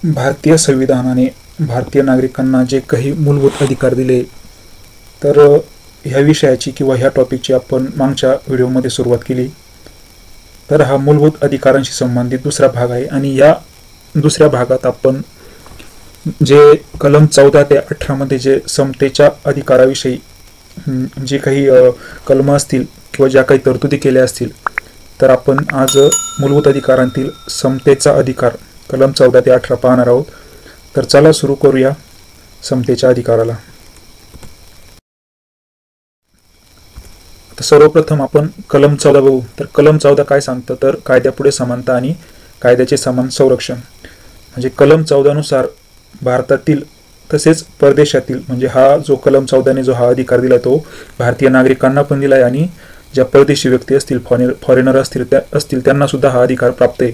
भारतीय संविधानाने भारतीय नागरिकांना जे काही मूलभूत अधिकार दिले, तर ह्या विषयाची किंवा ह्या टॉपिकची आपण मागच्या व्हिडिओमध्ये सुरुवात केली. तर हा मूलभूत अधिकारांशी संबंधित दुसरा भाग आहे आणि या दुसऱ्या भागात आपण जे कलम 14 ते 18 मध्ये जे समतेच्या अधिकाराविषयी जे काही कलम असतील किंवा ज्या काही तरतुदी केल्या असतील, तर आपण आज मूलभूत अधिकारांतील समतेचा अधिकार कलम 14 ते 18 पाहणार आहोत. तर चला सुरू करूया समतेच्या अधिकाराला. तर सर्वप्रथम आपण कलम 14 बघू. तर कलम 14 काय सांगतं, तर कायद्यापुढे समानता आणि कायद्याचे समान संरक्षण. म्हणजे कलम 14 नुसार भारतातील तसेच परदेशातील, म्हणजे हा जो कलम 14 ने जो हा अधिकार दिला तो भारतीय नागरिकांना पण दिलाय आणि ज्या परदेशी व्यक्ती असतील, फॉरेनर असतील त्यांना सुद्धा हा अधिकार प्राप्त आहे.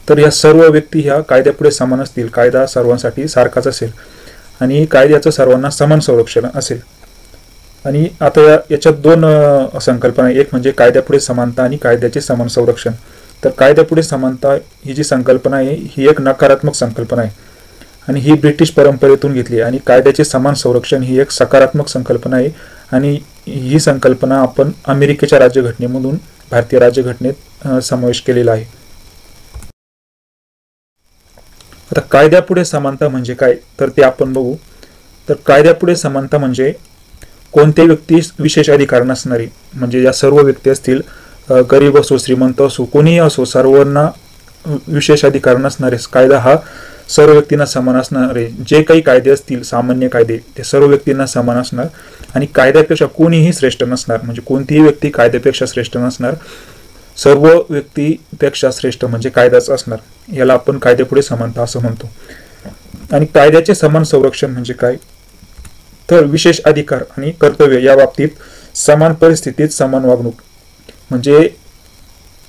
तर या सर्व व्यक्ती ह्या कायद्यापुढे समान असतील. कायदा सर्वांसाठी सारखाच असेल आणि कायद्याचं सर्वांना समान संरक्षण असेल. आणि आता याच्यात दोन संकल्पना, एक म्हणजे कायद्यापुढे समानता आणि कायद्याचे समान संरक्षण. तर कायद्यापुढे समानता ही जी संकल्पना आहे ही एक नकारात्मक संकल्पना आहे आणि ही ब्रिटिश परंपरेतून घेतली, आणि कायद्याचे समान संरक्षण ही एक सकारात्मक संकल्पना आहे आणि ही संकल्पना आपण अमेरिकेच्या राज्यघटनेमधून भारतीय राज्यघटनेत समावेश केलेला आहे. आता कायद्यापुढे समानता म्हणजे काय, तर ते आपण बघू. तर कायद्यापुढे समानता म्हणजे कोणत्याही व्यक्तीस विशेष अधिकार नसणारी, म्हणजे या सर्व व्यक्ती असतील, गरीब असो श्रीमंत असो कोणीही असो, सर्वांना विशेष अधिकार नसणारे, कायदा हा सर्व व्यक्तींना समान असणारे जे काही कायदे असतील, सामान्य कायदे, ते सर्व व्यक्तींना समान असणार आणि कायद्यापेक्षा कोणीही श्रेष्ठ नसणार. म्हणजे कोणतीही व्यक्ती कायद्यापेक्षा श्रेष्ठ नसणार, सर्व व्यक्तीपेक्षा श्रेष्ठ म्हणजे कायदाच असणार. याला आपण कायद्यापुढे समानता असं म्हणतो. आणि कायद्याचे समान संरक्षण म्हणजे काय, तर विशेष अधिकार आणि कर्तव्य या बाबतीत समान परिस्थितीत समान वागणूक. म्हणजे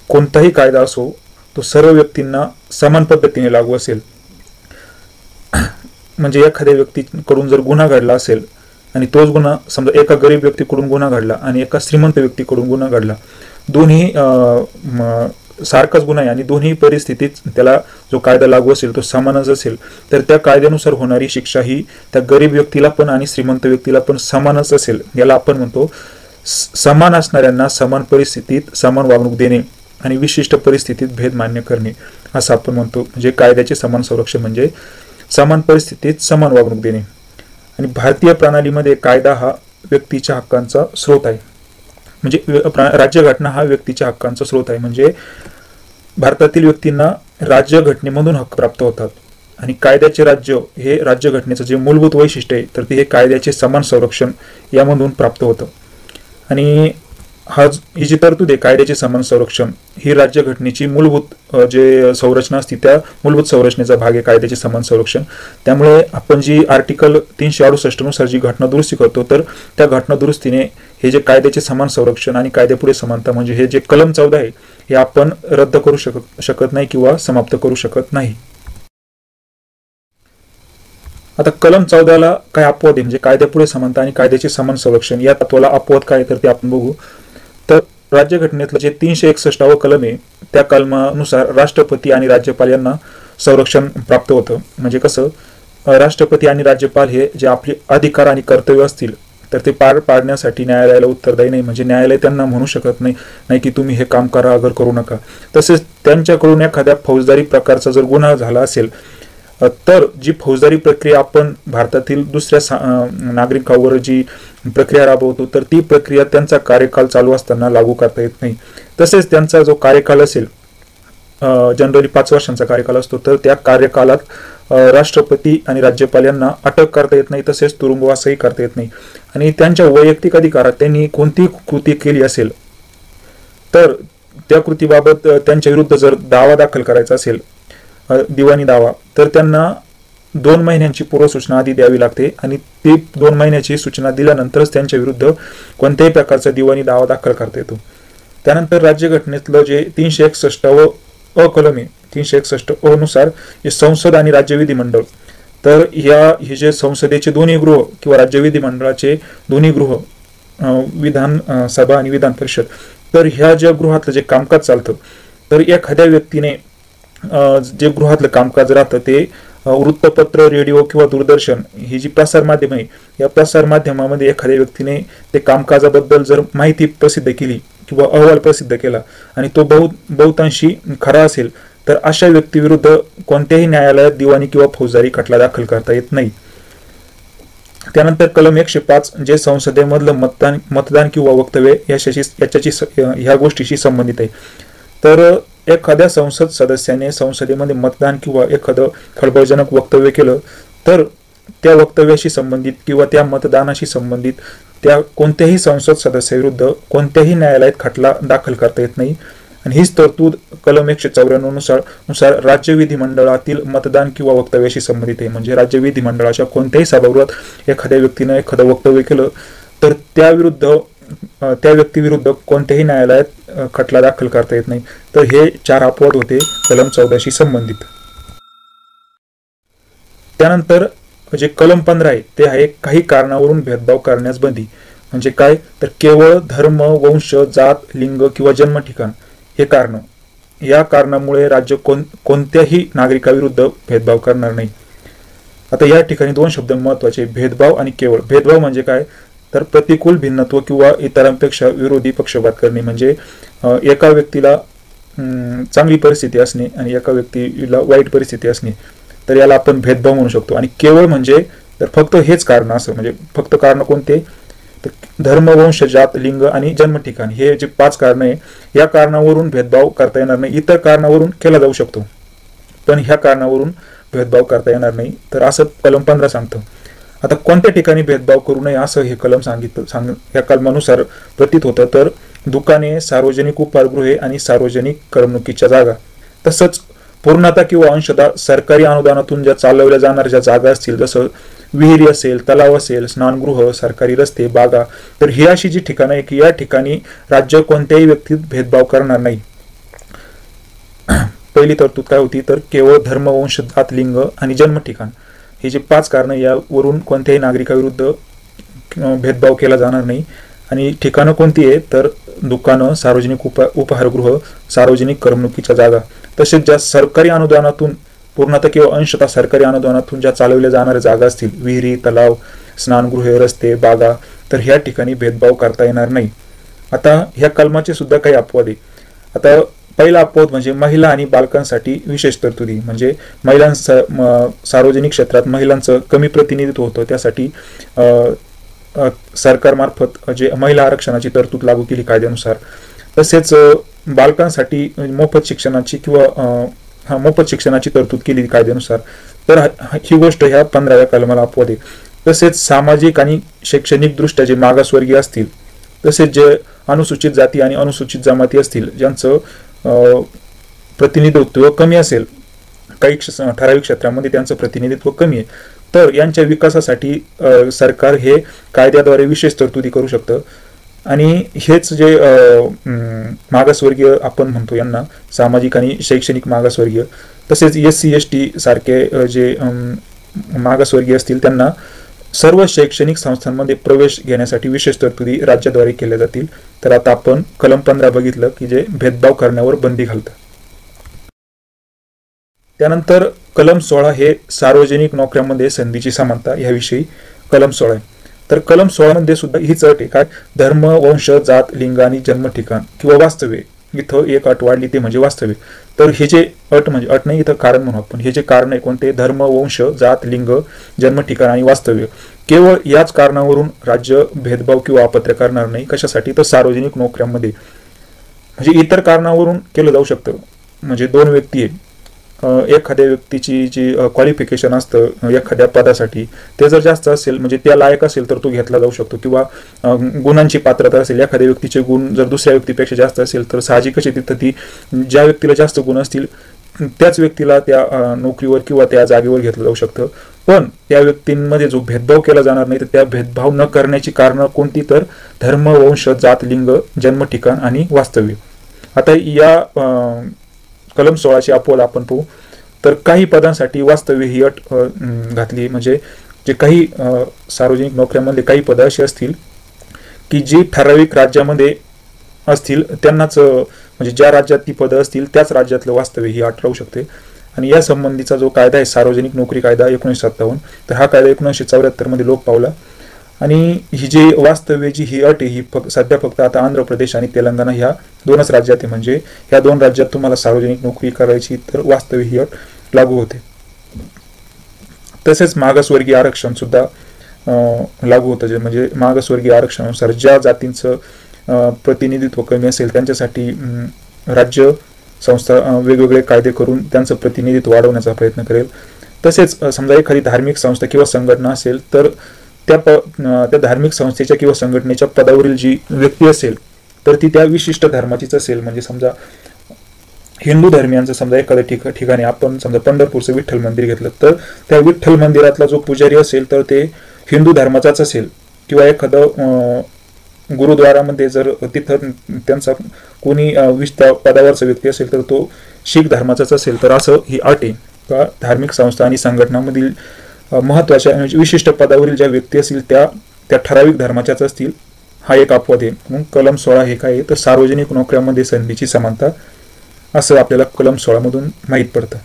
कोणताही कायदा असो तो सर्व व्यक्तींना समान पद्धतीने लागू असेल. म्हणजे एखाद्या व्यक्तीकडून जर गुन्हा घडला असेल आणि तोच गुन्हा समजा एका गरीब व्यक्तीकडून गुन्हा घडला आणि एका श्रीमंत व्यक्तीकडून गुन्हा घडला, दोन्ही सारखाच गुन्हा आहे आणि दोन्ही परिस्थितीत त्याला जो कायदा लागू असेल तो समानच असेल, तर त्या कायद्यानुसार होणारी शिक्षा ही त्या गरीब व्यक्तीला पण आणि श्रीमंत व्यक्तीला पण समानच असेल. याला आपण म्हणतो समान असणाऱ्यांना समान परिस्थितीत समान वागणूक देणे आणि विशिष्ट परिस्थितीत भेद मान्य करणे असं आपण म्हणतो. म्हणजे कायद्याचे समान संरक्षण म्हणजे समान परिस्थितीत समान वागणूक देणे. आणि भारतीय प्रणालीमध्ये कायदा हा व्यक्तीच्या हक्कांचा स्रोत आहे. म्हणजे राज्यघटना हा व्यक्तीच्या हक्कांचा स्रोत आहे. म्हणजे भारतातील व्यक्तींना राज्यघटनेमधून हक्क प्राप्त होतात आणि कायद्याचे राज्य हे राज्यघटनेचं जे मूलभूत वैशिष्ट्य आहे तर ते हे कायद्याचे समान संरक्षण यामधून प्राप्त होतं. आणि ही जी तरतूद आहे कायद्याचे समान संरक्षण ही राज्यघटनेची मूलभूत जे संरचना असते त्या मूलभूत संरचनेचा भाग आहे कायद्याचे समान संरक्षण. त्यामुळे आपण जी आर्टिकल 368 नुसार जी घटना दुरुस्ती करतो, तर त्या घटना दुरुस्तीने हे जे कायद्याचे समान संरक्षण आणि कायद्यापुढे समानता म्हणजे हे जे कलम 14 आहे हे आपण रद्द करू शकत नाही किंवा समाप्त करू शकत नाही. आता कलम 14ला काय अपवाद आहे, म्हणजे कायद्यापुढे समानता आणि कायद्याचे समान संरक्षण या तत्वाला अपवाद काय तर ते आपण बघू. तर राज्यघटनेतलं जे 361 कलम आहे त्या कलमानुसार राष्ट्रपती आणि राज्यपाल यांना संरक्षण प्राप्त होतं. म्हणजे कसं, राष्ट्रपती आणि राज्यपाल हे जे आपले अधिकार आणि कर्तव्य असतील तर ते पार पाडण्यासाठी न्यायालयाला उत्तरदायी नाही. म्हणजे न्यायालय त्यांना म्हणू शकत नाही की तुम्ही हे काम करा अगर करू नका. तसेच त्यांच्याकडून एखाद्या फौजदारी प्रकारचा जर गुन्हा झाला असेल तर जी फौजदारी प्रक्रिया आपण भारतातील दुसऱ्या नागरिकांवर जी प्रक्रिया राबवतो तर ती प्रक्रिया त्यांचा कार्यकाल चालू असताना लागू करता येत नाही. तसेच त्यांचा जो कार्यकाल असेल, जनरली 5 वर्षांचा कार्यकाल असतो, तर त्या कार्यकालात राष्ट्रपती आणि राज्यपाल यांना अटक करता येत नाही, तसेच तुरुंगवासही करता येत नाही. आणि त्यांच्या वैयक्तिक अधिकारात त्यांनी कोणती कृती केली असेल तर त्या कृतीबाबत त्यांच्या विरुद्ध जर दावा दाखल करायचा असेल, दिवाणी दावा, तर त्यांना 2 महिन्यांची पूर्वसूचना आधी द्यावी लागते आणि ती 2 महिन्याची सूचना दिल्यानंतरच त्यांच्या विरुद्ध कोणत्याही प्रकारचा दिवाणी दावा दाखल करता येतो. त्यानंतर राज्यघटनेतलं जे 361 कलम आहे 361 नुसार जे संसद आणि राज्य विधिमंडळ, तर हे जे संसदेचे दोन्ही गृह किंवा राज्य विधिमंडळाचे दोन्ही गृह, विधान सभा आणि विधान परिषद, तर ह्या ज्या गृहातलं जे कामकाज चालतं तर एखाद्या व्यक्तीने जे गृहातलं कामकाज राहतं ते वृत्तपत्र, रेडिओ किंवा दूरदर्शन ही जी प्रसार माध्यम आहे, या प्रसार माध्यमामध्ये एखाद्या व्यक्तीने ते कामकाजाबद्दल जर माहिती प्रसिद्ध केली किंवा अहवाल प्रसिद्ध केला आणि तो बहुतांशी खरा असेल, तर अशा व्यक्तीविरुद्ध कोणत्याही न्यायालयात दिवाणी किंवा फौजदारी खटला दाखल करता येत नाही. त्यानंतर कलम 105 जे संसदेमधलं मतदान किंवा वक्तव्य ह्या गोष्टीशी संबंधित आहे. तर एखाद्या संसद सदस्याने संसदेमध्ये मतदान किंवा एखादं खळबळजनक वक्तव्य केलं, तर त्या वक्तव्याशी संबंधित किंवा त्या मतदानाशी संबंधित त्या कोणत्याही संसद सदस्याविरुद्ध कोणत्याही न्यायालयात खटला दाखल करता येत नाही. आणि हीच तरतूद कलम 194 नुसार राज्य विधिमंडळातील मतदान किंवा वक्तव्याशी संबंधित आहे. म्हणजे राज्य विधिमंडळाच्या कोणत्याही सभागृहात एखाद्या व्यक्तीनं एखादं वक्तव्य केलं, तर त्या व्यक्तीविरुद्ध कोणत्याही न्यायालयात खटला दाखल करता येत नाही. तर हे 4 अपवाद होते कलम 14शी संबंधित. त्यानंतर जे कलम 15 आहे ते आहे काही कारणावरून भेदभाव करण्यास बंदी. म्हणजे काय, तर केवळ धर्म, वंश, जात, लिंग किंवा जन्म ठिकाण हे कारण, या कारणामुळे राज्य कोणत्याही नागरिकाविरुद्ध भेदभाव करणार नाही. आता या ठिकाणी 2 शब्द महत्वाचे, भेदभाव आणि केवळ. भेदभाव म्हणजे काय, तर प्रतिकूल भिन्नत्व किंवा इतरांपेक्षा विरोधी पक्षपात करणे. म्हणजे एका व्यक्तीला चांगली परिस्थिती असणे आणि एका व्यक्तीला वाईट परिस्थिती असणे, तर याला आपण भेदभाव म्हणू शकतो. आणि केवळ म्हणजे तर फक्त हेच कारण असं, म्हणजे फक्त कारण कोणते, तर धर्म, वंश, जात, लिंग आणि जन्म ठिकाण हे जे 5 कारण आहे, या कारणावरून भेदभाव करता येणार नाही. इतर कारणावरून केला जाऊ शकतो, पण ह्या कारणावरून भेदभाव करता येणार नाही. तर असं कलम 15 सांगतं. आता कोणत्या ठिकाणी भेदभाव करू नये असं हे कलम या कलमानुसार प्रतीत होतं, तर दुकाने, सार्वजनिक उपाहारगृहे आणि सार्वजनिक करमणुकीच्या जागा, तसंच पूर्णतः किंवा अंशतः सरकारी अनुदानातून ज्या चालवल्या जाणाऱ्या ज्या जागा असतील, जसं विहिरी असेल, तलाव असेल, स्नानगृह, सरकारी रस्ते, बागा, तर ही अशी जी ठिकाणं आहे की या ठिकाणी राज्य कोणत्याही व्यक्तीत भेदभाव करणार नाही. पहिली तरतूद काय होती, तर केवळ धर्म, वंश, जात, लिंग आणि जन्म ठिकाण हे जे 5 कारण, यावरून कोणत्याही नागरिकाविरुद्ध भेदभाव केला जाणार नाही. आणि ठिकाणं कोणती आहे, तर दुकानं, सार्वजनिक उपाहारगृह, सार्वजनिक करमणुकीच्या जागा, तसेच ज्या सरकारी अनुदानातून पूर्णतः किंवा अंशतः सरकारी अनुदानातून ज्या चालवल्या जाणाऱ्या जागा असतील, विहिरी, तलाव, स्नानगृहे, रस्ते, बागा, तर ह्या ठिकाणी भेदभाव करता येणार नाही. आता ह्या कलमाचे सुद्धा काही अपवाद आहे. आता पहिला अपवाद म्हणजे महिला आणि बालकांसाठी विशेष तरतुदी. म्हणजे सार्वजनिक क्षेत्रात महिलांचं कमी प्रतिनिधित्व होतं, त्यासाठी सरकारमार्फत जे महिला आरक्षणाची तरतूद लागू केली कायद्यानुसार. तसेच बालकांसाठी मोफत शिक्षणाची तरतूद केली कायद्यानुसार. तर ही गोष्ट ह्या 15व्या कलमाला अपवाद आहे. तसेच सामाजिक आणि शैक्षणिक दृष्ट्या जे मागासवर्गीय असतील, तसेच जे अनुसूचित जाती आणि अनुसूचित जमाती असतील, ज्यांचं प्रतिनिधित्व कमी असेल, काही ठराविक क्षेत्रामध्ये त्यांचं प्रतिनिधित्व कमी आहे, तर यांच्या विकासासाठी सरकार हे कायद्याद्वारे विशेष तरतुदी करू शकतं. आणि हेच जे मागासवर्गीय आपण म्हणतो यांना, सामाजिक आणि शैक्षणिक मागासवर्गीय, तसेच SC ST सारखे जे मागासवर्गीय असतील, त्यांना सर्व शैक्षणिक संस्थांमध्ये प्रवेश घेण्यासाठी विशेष तरतुदी राज्याद्वारे केल्या जातील. तर आता आपण कलम 15 बघितलं की जे भेदभाव करण्यावर बंदी घालतं. त्यानंतर कलम 16 हे सार्वजनिक नोकऱ्यांमध्ये संधीची समानता याविषयी कलम 16 आहे. तर कलम 16 मध्ये सुद्धा हीच अट आहे, काय, धर्म, वंश, जात, लिंग आणि जन्म ठिकाण किंवा वास्तव्य, इथं एक अट वाढली ते म्हणजे वास्तव्य. तर हे जे अट म्हणजे अट नाही, इथं कारण म्हणू आपण, हे जे कारण आहे कोणते, धर्म, वंश, जात, लिंग, जन्म ठिकाण आणि वास्तव्य, केवळ याच कारणावरून राज्य भेदभाव किंवा अपत्य करणार नाही. कशासाठी, तर सार्वजनिक नोकऱ्यांमध्ये. म्हणजे इतर कारणावरून केलं जाऊ शकतं. म्हणजे 2 व्यक्ती आहे, एखाद्या व्यक्तीची जी क्वालिफिकेशन असतं एखाद्या पदासाठी, ते जर जास्त असेल, म्हणजे त्या लायक असेल, तर तो घेतला जाऊ शकतो. किंवा गुणांची पात्रता असेल, एखाद्या व्यक्तीचे गुण जर दुसऱ्या व्यक्तीपेक्षा जास्त असेल, तर साहजिकच तिथं ती ज्या व्यक्तीला जास्त गुण असतील त्याच व्यक्तीला त्या नोकरीवर किंवा त्या जागेवर घेतलं जाऊ शकतं. पण त्या व्यक्तींमध्ये जो भेदभाव केला जाणार नाही, तर त्या भेदभाव न करण्याची कारणं कोणती, तर धर्म, वंश, जात, लिंग, जन्म ठिकाण आणि वास्तव्य. आता या कलम 16चे अपवाद आपण पाहू. तर काही पदांसाठी वास्तव्य ही अट घातली. म्हणजे जे काही सार्वजनिक नोकऱ्यांमध्ये काही पदं अशी असतील की जी ठराविक राज्यामध्ये असतील, त्यांनाच म्हणजे ज्या राज्यात ती पदं असतील त्याच राज्यातलं वास्तव्य ही अट राहू शकते. आणि या संबंधीचा जो कायदा आहे सार्वजनिक नोकरी कायदा 1957, तर हा कायदा 1974 मध्ये लोप पावला. आणि ही जी वास्तव्य जी ही अट आहे ही सध्या फक्त आता आंध्र प्रदेश आणि तेलंगणा ह्या दोनच राज्यात आहे. म्हणजे ह्या दोन राज्यात तुम्हाला सार्वजनिक नोकरी करायची तर वास्तव्य ही अट लागू होते. तसेच मागासवर्गीय आरक्षण सुद्धा लागू होतं. म्हणजे मागासवर्गीय आरक्षणानुसार ज्या जातींचं प्रतिनिधित्व कमी असेल त्यांच्यासाठी राज्य संस्था वेगवेगळे कायदे करून त्यांचं प्रतिनिधित्व वाढवण्याचा प्रयत्न करेल. तसेच समजा एखादी धार्मिक संस्था किंवा संघटना असेल तर त्या धार्मिक संस्थेच्या किंवा संघटनेच्या पदावरील जी व्यक्ती असेल तर ती त्या विशिष्ट धर्माचीच असेल. म्हणजे समजा हिंदू धर्मियांचं समजा एखाद्या ठिकाणी आपण समजा पंढरपूरचं विठ्ठल मंदिर घेतलं तर त्या विठ्ठल मंदिरातला जो पुजारी असेल तर ते हिंदू धर्माचाच असेल. किंवा एखादं गुरुद्वारामध्ये जर तिथं त्यांचा कोणी पदावरचा व्यक्ती असेल तर तो शीख धर्माचाच असेल. तर असं ही अट आहे का धार्मिक संस्था आणि संघटनांमधील महत्वाच्या विशिष्ट पदावरील ज्या व्यक्ती असतील त्या ठराविक धर्माच्याच असतील. हा एक अपवाद आहे. म्हणून कलम 16 हे काय आहे तर सार्वजनिक नोकऱ्यांमध्ये संधीची समानता असं आपल्याला कलम 16 मधून माहीत पडतं.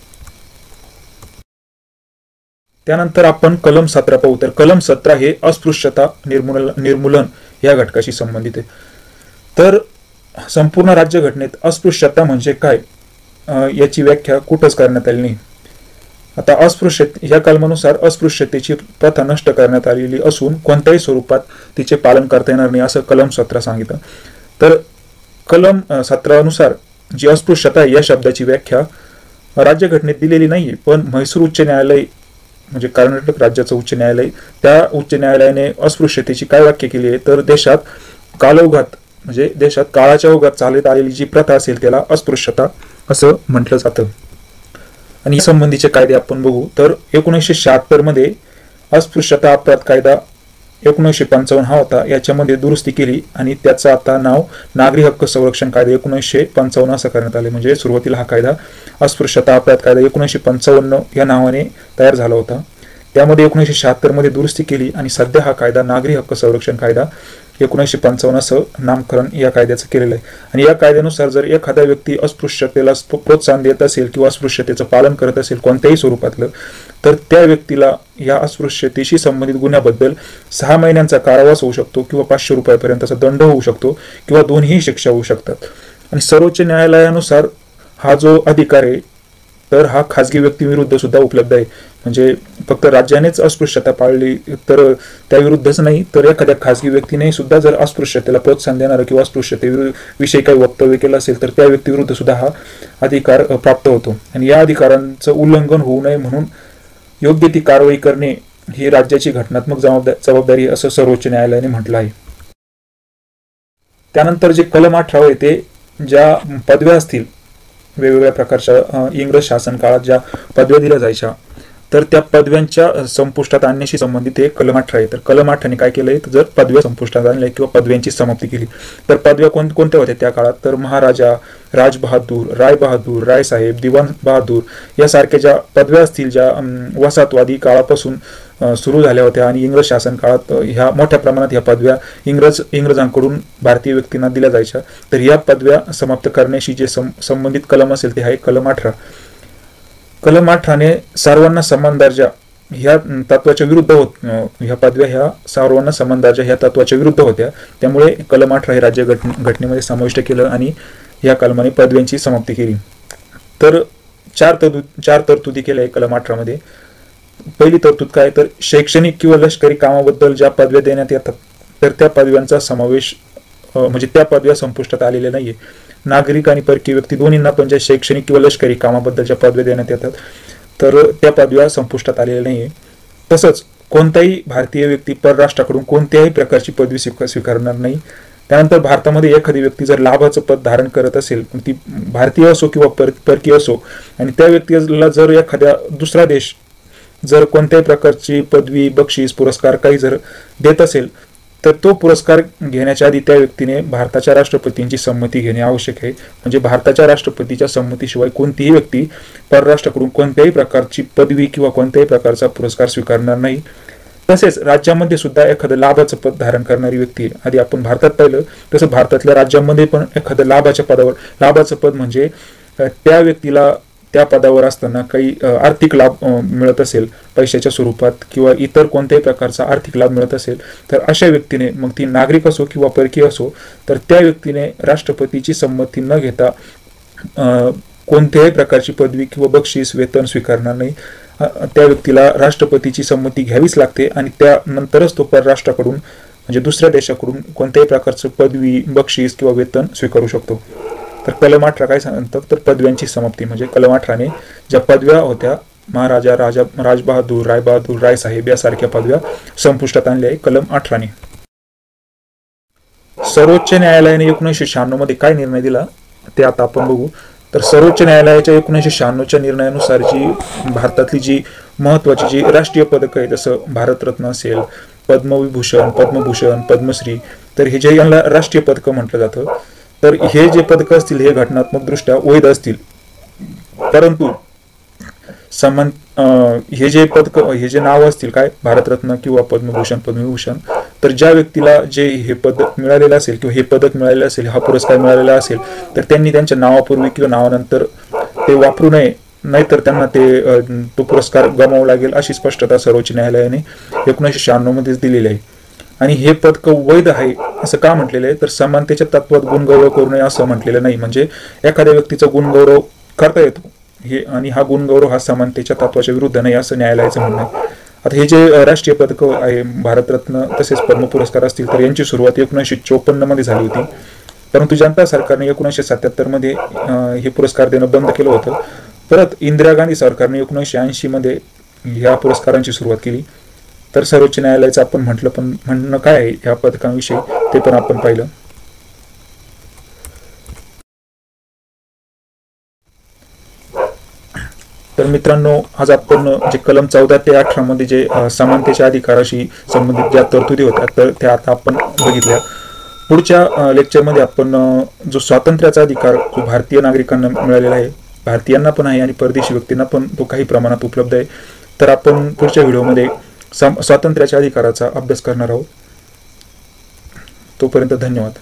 त्यानंतर आपण कलम 17 पाहू. तर कलम 17 हे अस्पृश्यता निर्मूलन या घटकाशी संबंधित आहे. तर संपूर्ण राज्यघटनेत अस्पृश्यता म्हणजे काय याची व्याख्या कुठंच करण्यात आली नाही. आता या कलमानुसार अस्पृश्यतेची प्रथा नष्ट करण्यात आलेली असून कोणत्याही स्वरूपात तिचे पालन करता येणार नाही असं कलम 17 सांगितलं. तर कलम 17 नुसार जी अस्पृश्यता आहे या शब्दाची व्याख्या राज्यघटनेत दिलेली नाहीये. पण म्हैसूर उच्च न्यायालय म्हणजे कर्नाटक राज्याचं उच्च न्यायालय त्या उच्च न्यायालयाने अस्पृश्यतेची काय व्याख्या केली आहे तर देशात कालोघात म्हणजे देशात काळाच्या ओघात चालत आलेली जी प्रथा असेल त्याला अस्पृश्यता असं म्हटलं जातं. आणि या संबंधीचे कायदे आपण बघू. तर 1976 मध्ये अस्पृश्यता अपराध कायदा 1955 हा होता. याच्यामध्ये दुरुस्ती केली आणि त्याचं आता नाव नागरी हक्क संरक्षण कायदा 1955 असं करण्यात आले. म्हणजे सुरुवातीला हा कायदा अस्पृश्यता अपराध कायदा 1955 या नावाने तयार झाला होता. त्यामध्ये 1976 मध्ये दुरुस्ती केली आणि सध्या हा कायदा नागरी हक्क संरक्षण कायदा 1955 असं नामकरण या कायद्याचं केलेलं आहे. आणि या कायद्यानुसार जर एखादा व्यक्ती अस्पृश्यतेला प्रोत्साहन देत असेल किंवा अस्पृश्यतेचं पालन करत असेल कोणत्याही स्वरूपातलं तर त्या व्यक्तीला या अस्पृश्यतेशी संबंधित गुन्ह्याबद्दल 6 महिन्यांचा कारावास होऊ शकतो किंवा 500 रुपयापर्यंतचा दंड होऊ शकतो किंवा दोन्ही शिक्षा होऊ शकतात. आणि सर्वोच्च न्यायालयानुसार हा जो अधिकार आहे तर हा खाजगी व्यक्तीविरुद्ध सुद्धा उपलब्ध आहे. म्हणजे फक्त राज्यानेच अस्पृश्यता पाळली तर त्याविरुद्धच नाही तर एखाद्या खाजगी व्यक्तीने सुद्धा जर अस्पृश्यतेला प्रोत्साहन देणारं किंवा अस्पृश्यतेविषयी काही वक्तव्य केलं असेल तर त्या व्यक्तीविरुद्ध सुद्धा हा अधिकार प्राप्त होतो. आणि या अधिकारांचं उल्लंघन होऊ नये म्हणून योग्य ती कारवाई करणे ही राज्याची घटनात्मक जबाबदारी असं सर्वोच्च न्यायालयाने म्हटलं आहे. त्यानंतर जे कलम 18 आहे ते ज्या पदव्या असतील वेगवेगळ्या प्रकारच्या इंग्रज शासन काळात ज्या पदव्या दिल्या जायच्या तर त्या पदव्यांच्या संपुष्टात आणण्याशी संबंधित हे कलम 18 आहे. तर कलम 18 ने काय केलंय तर जर पदव्या संपुष्टात आणल्या किंवा पदव्यांची समाप्ती केली तर पदव्या कोणत्या होत्या त्या काळात तर महाराजा, राजबहादूर, रायबहादूर, रायसाहेब, दिवाण बहादूर यासारख्या ज्या पदव्या असतील ज्या वसाहतवादी काळापासून सुरू झाल्या होत्या आणि इंग्रज शासन काळात ह्या मोठ्या प्रमाणात ह्या पदव्या इंग्रजांकडून भारतीय व्यक्तींना दिल्या जायच्या. तर या पदव्या समाप्त करण्याशी जे संबंधित कलम असेल ते आहे कलम 18. कलम 18 ने सर्वांना समान दर्जा ह्या तत्वाच्या विरुद्ध ह्या पदव्या ह्या सर्वांना समान दर्जा ह्या तत्वाच्या विरुद्ध होत्या. त्यामुळे कलम 18 हे राज्य घटनेमध्ये समाविष्ट केलं आणि या कलमाने पदव्यांची समाप्ती केली. तर चार तरतुदी केल्या कलम 18 मध्ये. पहिली तरतूद काय तर शैक्षणिक किंवा लष्करी कामाबद्दल ज्या पदव्या देण्यात येतात तर त्या पदव्यांचा समावेश म्हणजे त्या पदव्या संपुष्टात आलेल्या नाहीये. नागरिक आणि परकीय व्यक्ती दोन्हींना पण ज्या शैक्षणिक किंवा लष्करी कामाबद्दलच्या पदव्या देण्यात येतात तर त्या पदव्या संपुष्टात आलेल्या नाहीये. तसंच कोणताही भारतीय व्यक्ती परराष्ट्राकडून कोणत्याही प्रकारची पदवी स्वीकारणार नाही. त्यानंतर भारतामध्ये एखादी व्यक्ती जर लाभाचं पद धारण करत असेल ती भारतीय असो किंवा परकीय असो आणि त्या व्यक्तीला जर एखाद्या दुसरा देश जर कोणत्याही प्रकारची पदवी, बक्षीस, पुरस्कार काही जर देत असेल तर तो पुरस्कार घेण्याच्या आधी त्या व्यक्तीने भारताच्या राष्ट्रपतींची संमती घेणे आवश्यक आहे. म्हणजे भारताच्या राष्ट्रपतीच्या संमतीशिवाय कोणतीही व्यक्ती परराष्ट्राकडून कोणत्याही प्रकारची पदवी किंवा कोणत्याही प्रकारचा पुरस्कार स्वीकारणार नाही. तसेच राज्यामध्ये सुद्धा एखादं लाभाचं पद धारण करणारी व्यक्ती आधी आपण भारतात पाहिलं तसं भारतातल्या राज्यांमध्ये पण एखादं लाभाच्या पदावर लाभाचं पद म्हणजे त्या व्यक्तीला त्या पदावर असताना काही आर्थिक लाभ मिळत असेल पैशाच्या स्वरूपात किंवा इतर कोणत्याही प्रकारचा आर्थिक लाभ मिळत असेल, तर अशा व्यक्तीने, मग ती नागरिक असो किंवा परकीय असो, तर त्या व्यक्तीने राष्ट्रपतीची संमती न घेता कोणत्याही प्रकारची पदवी किंवा बक्षीस वेतन स्वीकारणार नाही. त्या व्यक्तीला राष्ट्रपतीची संमती घ्यावीच लागते आणि त्यानंतरच तो परराष्ट्राकडून म्हणजे दुसऱ्या देशाकडून कोणत्याही प्रकारचं पदवी, बक्षीस किंवा वेतन स्वीकारू शकतो. तर कलम 18 काय सांगतात, तर पदव्यांची समाप्ती म्हणजे कलम 18ने ज्या पदव्या होत्या महाराजा, राजबहादूर, रायबहादूर, रायसाहेब यासारख्या पदव्या संपुष्टात आणल्या आहे कलम 18ने. सर्वोच्च न्यायालयाने 1996 मध्ये काय निर्णय दिला ते आता आपण बघू. तर सर्वोच्च न्यायालयाच्या 1996च्या निर्णयानुसार जी भारतातली जी महत्वाची जी राष्ट्रीय पदकं आहेत, जसं भारतरत्न असेल, पद्मविभूषण, पद्मभूषण, पद्मश्री, तर हे जे यांना राष्ट्रीय पदकं म्हटलं जातं. तर हे जे पदकं असतील हे घटनात्मक दृष्ट्या वैध असतील, परंतु समान हे जे पदक, हे जे नाव असतील काय भारतरत्न किंवा पद्मभूषण, पद्मविभूषण, तर ज्या व्यक्तीला जे हे पदक मिळालेलं असेल किंवा हे पदक मिळालेलं असेल, हा पुरस्कार मिळालेला असेल, तर त्यांनी त्यांच्या नावापूर्वी किंवा नावानंतर ते वापरू नये, नाहीतर त्यांना तो पुरस्कार गमावा लागेल, अशी स्पष्टता सर्वोच्च न्यायालयाने 1996 मध्येच दिलेली आहे. आणि हे पदक वैध आहे असं का म्हटलेलं आहे, तर समानतेच्या तत्वात गुणगौरव करू नये असं म्हटलेलं नाही. म्हणजे एखाद्या व्यक्तीचा गुणगौरव करता येतो हे, आणि हा गुणगौरव हा समानतेच्या तत्वाच्या विरुद्ध नाही असं न्यायालयाचं म्हणणं आहे. आता हे जे राष्ट्रीय पदक आहे भारतरत्न तसेच पद्म पुरस्कार असतील, तर यांची सुरुवात 1954 मध्ये झाली होती, परंतु जनता सरकारने 1977 मध्ये हे पुरस्कार देणं बंद केलं होतं. परत इंदिरा गांधी सरकारने 1980 मध्ये ह्या पुरस्कारांची सुरुवात केली. तर सर्वोच्च न्यायालयाचं आपण म्हणणं काय आहे या पदकांविषयी ते पण आपण पाहिलं. तर मित्रांनो, आज आपण जे कलम 14 ते 18 मध्ये जे समानतेच्या अधिकाराशी संबंधित ज्या तरतुदी होत्या तर त्या आता आपण बघितल्या. पुढच्या लेक्चरमध्ये आपण जो स्वातंत्र्याचा अधिकार जो भारतीय नागरिकांना मिळालेला आहे, भारतीयांना पण आहे आणि परदेशी व्यक्तींना पण तो काही प्रमाणात उपलब्ध आहे, तर आपण पुढच्या व्हिडिओमध्ये स्वातंत्र्याच्या अधिकाराचा अभ्यास करणार आहोत. तोपर्यंत धन्यवाद.